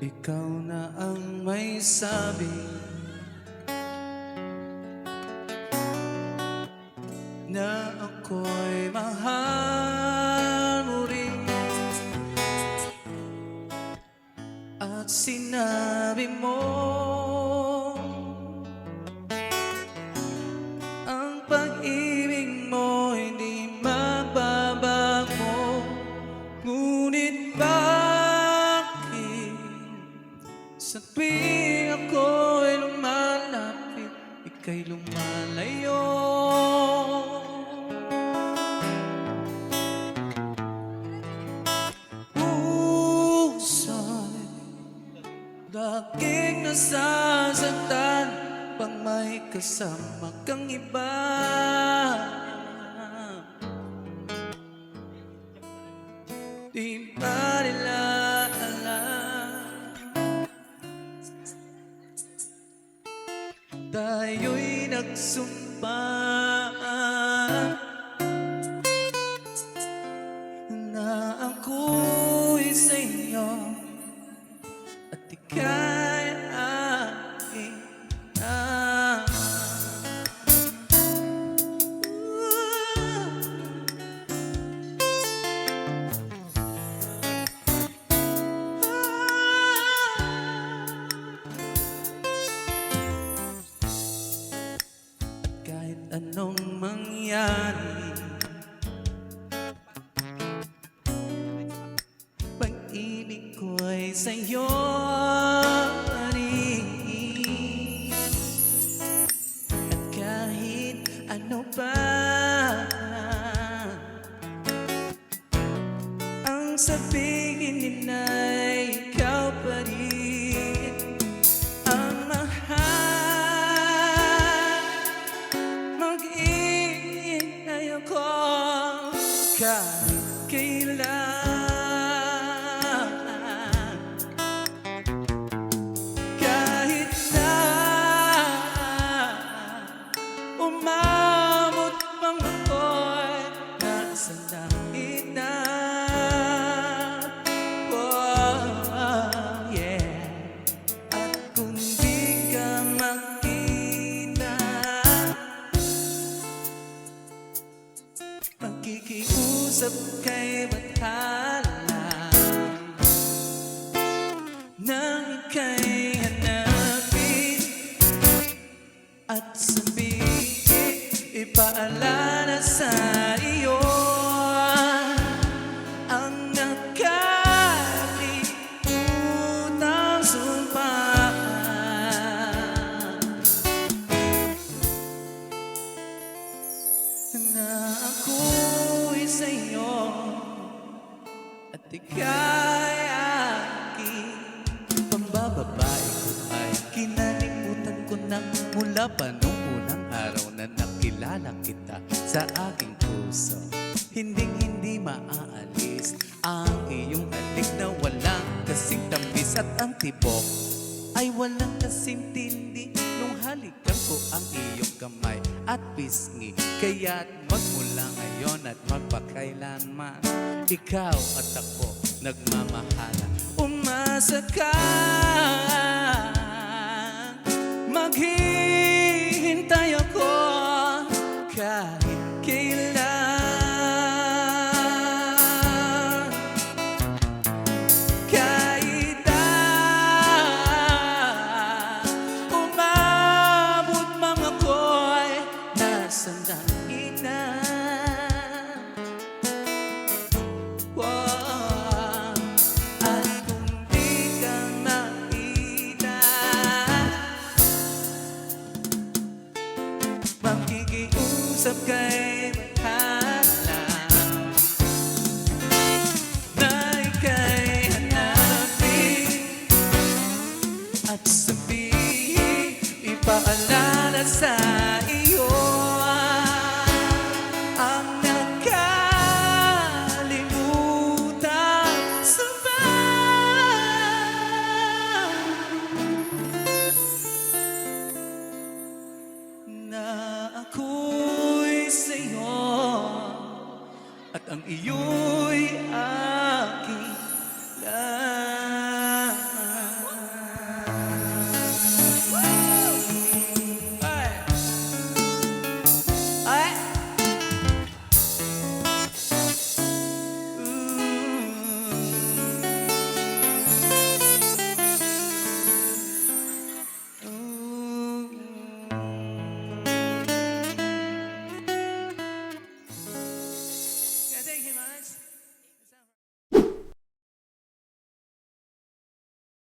Ikaw na ang may sabi na ako'y mahal mo rin, at sinabi mo ang pag-ibig mo hindi magbabago. Ngunit bakit sa tuwing ako'y lumalapit, ika'y lumalayo? Puso'y laging nasasaktan pang may kasama kang iba. Di ba nila alam tayo'y nagsumpa na ako'y sa'yo at ika'y aking kahit anong mangyari, pag-ibig ko'y sa'yo rin. At kahit ano pa ang sabihin nina'y ikaw pa rin ang mahal. Mag-iingay ako kahit kailan, kahit na umabot pang ako'y nasa langit na. Oh, yeah. At kung di ka makita, magkikiusap kay bathala nang ika'y hanapin at sabihin, ipaalala sa iyo ang nakalimutang sumpaan na ako'y sa'yo at ika'y aking. Pambababae ko ay kinalimutan ko nang mula pa nung unang araw na nakilala kita sa aking puso. Hinding-hindi maaalis ang iyong halik na walang kasing tamis, at ang tibok ay walang kasing tindi nung halikan ko ang iyong kamay at pisngi. Kaya't magmula ngayon at magpakailanman, ikaw at ako nagmamahala. Umasa ka, maghihintay ako kahit kailan, kahit na umabot mang ako'y nasa langit na. Wow. At kung di ka makita, makikiusap kay bathala na ika'y hanapin at sabihin, ipaalala sa iyo ang nakalimutan sumpaan na ako'y sa'yo at ang iyong